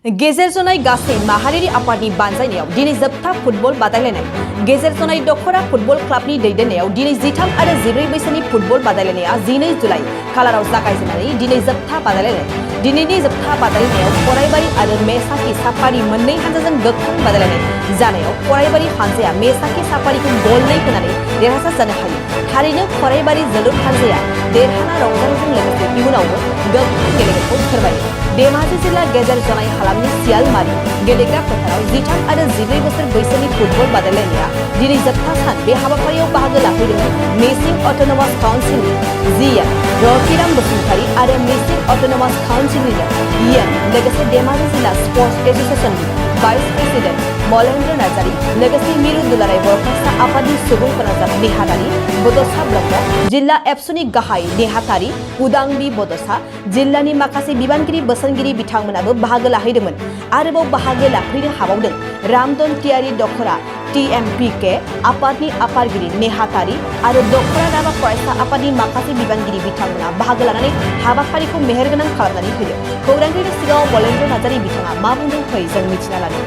गेजेर जनाय गासै माहारियारि आफादनि बानजायनायाव दिनै जोबथा फुटबल बादायलायनाय गेजेर जनाय दखरा फुटबल क्लाबनि दैदेननायाव दिनै 13 आरो 14 बैसोनि फुटबल बादायलायनाया 12 जुलाइ खालाराव जागायजेननानै दिनै जोबथा बादायलायनाय दिनैनि जोबथा बादायलायनायाव फरायबारि आरो मेसाखि साफारि मोननै हानजाजों गोख्रों बादायलायनाय जानायाव फरायबारि हानजाया मेसाखि साफारिखौ गल 2 होनानै देरहासार जानो हायो थारैनो फरायबारि जोलुर हानजाया देरहाना रंजानायजों लोगोसे इयुनावबो गोख्रों गेलेगिरिखौ फोरमायो धेमाजि जिल्ला गेजेर जनाय हालामनि सियालमारि गेलेग्रा फोथाराव 13 आरो 14 बोसोर बैसोनि फुटबल बादायलायनाया दिनै जोबथा सान बे हाबाफारियाव बाहागो लाफैदोंमोन मिसिं अट'नमास काउन्सिलनि जिएम रकिराम बसुमतारी आरो मिसिं अट'नमास काउन्सिलनिनो इएम लोगोसे धेमाजि जिल्ला स्पर्ट्स एसोसिएशननि भाइस प्रेसिडेन्ट मलेन्द्र नार्जारी लोगोसे मिरु दुलाराय बर'फार्सा आफादनि सुबुं फोनांजाब नेहाथारि बड'सा ब्रह्म जिल्ला एबसुनि गाहाय नेहाथारि उदांबि बड'सा जिल्लानि माखासे बिबानगिरि बोसोनगिरि बिथांमोनाबो बाहागो लाहैदोंमोन आरोबाव बाहागो लाफैनो हाबावदों रामदन टियारि दखरा टिएमपिके आफादनि आफादगिरि नेहाथारि आरो दखरा राभा फरायसा आफादनि माखासे बिबानगिरि बिथांमोना बाहागो लानानै हाबाफारिखौ मेहेरगोनां खालामनानै होयो खौरांगिरिनि सिगाङाव मलेन्द्र नार्जारी बिथाङा मा बुंदों फै जों मिथिना लानो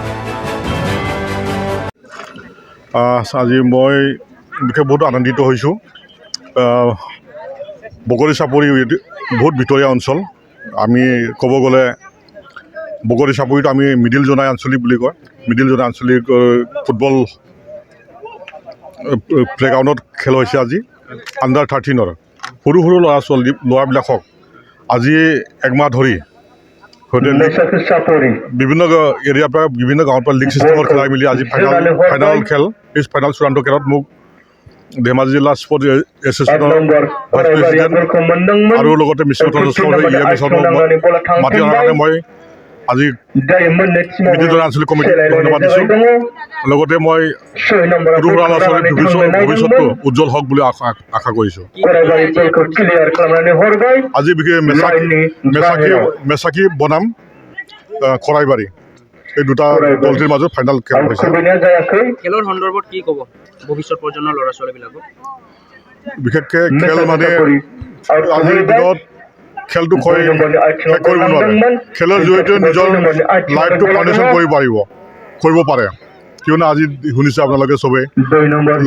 আজি মই বিশেষ বহুত আনন্দিত হৈছোঁ বগৰী চাপৰি বহুত ভিতৰীয়া অঞ্চল আমি ক'ব গ'লে বগৰী চাপৰিটো আমি মিডিল জনাই আঞ্চলিক বুলি কয় মিডিল জনাই আঞ্চলিক ফুটবল প্লেগ্ৰাউণ্ডত খেল হৈছে আজি আণ্ডাৰ 13ৰ সৰু সৰু ল'ৰাবিলাকক আজি একমাহ ধৰি বিভিন্ন এৰিয়াৰ পৰা বিভিন্ন গাঁৱৰ পৰা লীগ ছিষ্টেমত খেলাই মেলি আজি ফাইনেল খেল এই ফাইনেল চূড়ান্ত খেলত মোক ধেমাজি জিলা স্পৰ্টছ এছ'চিয়েশ্যনৰ ভাইচ প্ৰেচিডেণ্ট আৰু লগতে মিচিং মাতি অনাৰ কাৰণে মই আজি মিডিল আঞ্চলিক কমিটিক ধন্যবাদ দিছোঁ লগতে মই সৰু সুৰা ল'ৰা ছোৱালীৰ ভৱিষ্যতটো উজ্জ্বল হওক বুলি আশা কৰিছোঁ আজি বিশেষ মেচাকি বনাম খৰাইবাৰী এই দুটা দলটিৰ মাজত ফাইনেল খেল হৈছে খেলৰ সন্দৰ্ভত কি ক'ব ভৱিষ্যত প্ৰজন্মৰ ল'ৰা ছোৱালীবিলাকক বিশেষকৈ খেল মানে আজিৰ দিনত খেলটো শেষ কৰিব নোৱাৰে খেলৰ জৰিয়তে নিজৰ লাইফটো ফাউণ্ডেশ্যন কৰিব পাৰে কিয়নো আজি শুনিছে আপোনালোকে চবেই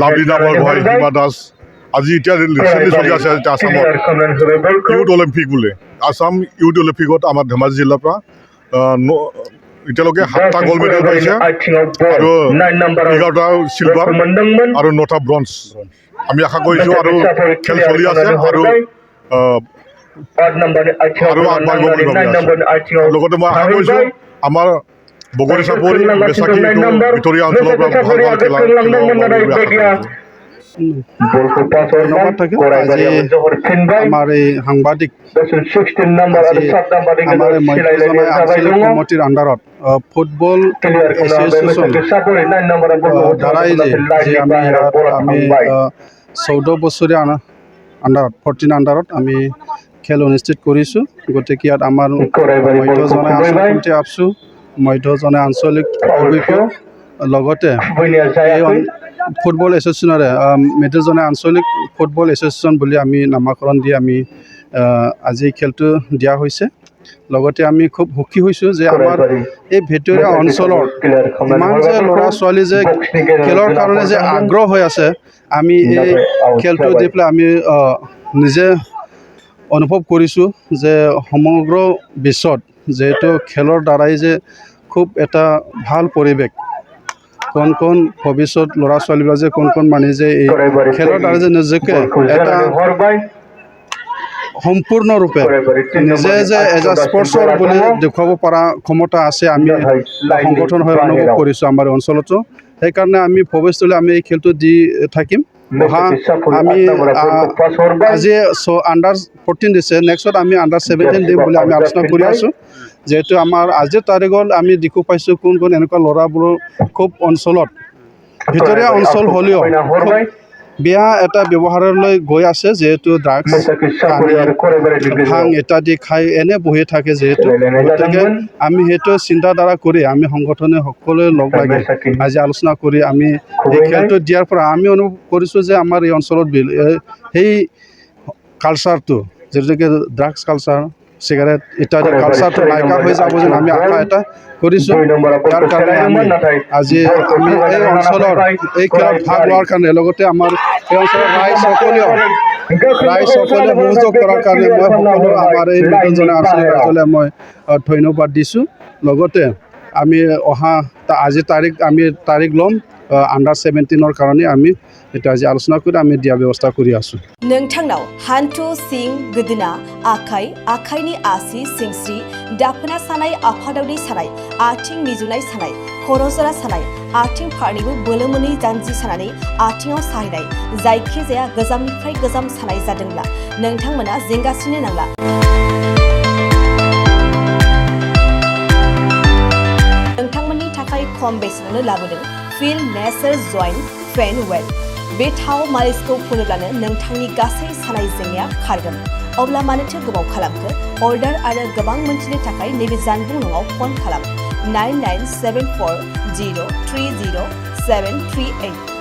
লাভলী নামৰ ভাই হিমা দাস আজি এতিয়া ৰিচেণ্টলি চলি আছে আছামত ইউথ অলিম্পিক বুলি আছাম ইউথ অলিম্পিকত আমাৰ ধেমাজি জিলাৰ পৰা এতিয়ালৈকে 7টা গ'ল্ড মেডেল পাইছে আৰু 11টা চিলভাৰ আৰু 9টা ব্ৰঞ্জ আমি আশা কৰিছোঁ আৰু খেল চলি আছে আৰু আগবাঢ়িব বুলি ভাবি আছোঁ লগতে মই আশা কৰিছোঁ আমাৰ বগৰী চাপৰি মেচাকি ভিতৰীয়া অঞ্চলৰ পৰা ভাল ভাল খেলা ধন্যবাদ থাকিল আজি আমাৰ এই সাংবাদিক আমাৰ মধ্যজনাই আঞ্চলিক কমিটিৰ আণ্ডাৰত ফুটবল এছ'চিয়েশ্যন দ্বাৰাই যে আমি 14 বছৰীয়া আণ্ডাৰত 14 আণ্ডাৰত আমি খেল অনুষ্ঠিত কৰিছোঁ গতিকে ইয়াত আমাৰ মধ্যজনাই আঞ্চলিক কমিটি আপছো মধ্যজনাই আঞ্চলিক অভিভাৱক লগতে ফুটবল এছ'চিয়েশ্যনৰে মিডিলজনাই আঞ্চলিক ফুটবল এছ'চিয়েশ্যন বুলি আমি নামাকৰণ দি আমি আজি খেলটো দিয়া হৈছে লগতে আমি খুব সুখী হৈছোঁ যে আমাৰ এই ভিতৰীয়া অঞ্চলৰ ইমান যে ল'ৰা ছোৱালী যে খেলৰ কাৰণে যে আগ্ৰহ হৈ আছে আমি এই খেলটো দি পেলাই আমি নিজে অনুভৱ কৰিছোঁ যে সমগ্ৰ বিশ্বত যিহেতু খেলৰ দ্বাৰাই যে খুব এটা ভাল পৰিৱেশ কোন ভৱিষ্যত ল'ৰা ছোৱালীবিলাক যে কোন মানে যে এই খেলৰ দ্বাৰা যে নিজকে এটা সম্পূৰ্ণৰূপে নিজে যে এজ স্পৰ্টছৰ বুলি দেখুৱাব পৰা ক্ষমতা আছে আমি সংগঠন হৈ অনুভৱ কৰিছোঁ আমাৰ অঞ্চলতো সেইকাৰণে আমি ভৱিষ্যতলৈ আমি এই খেলটো দি থাকিম আমি আজি আণ্ডাৰ 14 দিছে নেক্সট আমি আণ্ডাৰ 17 দিম বুলি আমি আলোচনা কৰি আছোঁ যেহেতু আমাৰ আজিৰ তাৰিখত আমি দেখো পাইছোঁ কোন এনেকুৱা ল'ৰাবোৰ খুব অঞ্চলত ভিতৰীয়া অঞ্চল হ'লেও বেয়া এটা ব্যৱহাৰলৈ গৈ আছে যেহেতু ড্ৰাগছ ভাং ইত্যাদি খাই এনে বহি থাকে যিহেতু গতিকে আমি সেইটো চিন্তাধাৰা কৰি আমি সংগঠনে সকলোৱে লগ লাগি আজি আলোচনা কৰি আমি এই খেলটো দিয়াৰ পৰা আমি অনুভৱ কৰিছোঁ যে আমাৰ এই অঞ্চলত সেই কালচাৰটো যেনেকৈ ড্ৰাগছ কালচাৰ চিগাৰেট ইত্যাদি কালচাৰটো নাইকিয়া হৈ যাব যেন আমি আশা এটা কৰিছোঁ ইয়াৰ কাৰণে আমি আজি আমি এই অঞ্চলৰ এই খেলত ভাগ লোৱাৰ কাৰণে লগতে আমাৰ এই অঞ্চলৰ ৰাইজসকলে সহযোগ কৰাৰ কাৰণে মই সকলো আমাৰ এই বিতঞ্জনা আঞ্চলিক ৰাইজলৈ মই ধন্যবাদ দিছোঁ লগতে আমি অহা আজি আমি তাৰিখ ল'ম আণ্ডাৰ 17 কাৰণে আমি এটা আজি আলোচনা কৰি আমি দিয়া ব্যৱস্থা কৰি আছোঁ नोंथांनाव हान्थु सिं गोदोना आखाइनि आसि सिंस्रि दाफोना सानाय आफादावनि सानाय आथिं मिजुनाय सानाय खर' जरा सानाय आथिं फारनैबो बोलो मोनै जानजि सानानै आथिङाव साहैनाय जायखिजाया गोजामनिफ्राय गोजाम सानाय जादोंब्ला नोंथांमोना जिंगासिनो नांला नोंथांमोननि थाखाय खम बेसेनावनो लाबोदों फिल नेचार जइन्ट फेन वेल बे थाव मालिसखौ फुनोब्लानो नोंथांनि गासै सानाय जेंनाया खारगोन अब्ला मानोथो गोबाव खालामखो अर्डार आरो गोबां मोनथिनो थाखाय नैबे जानबुं नङाव फन खालाम 9974030738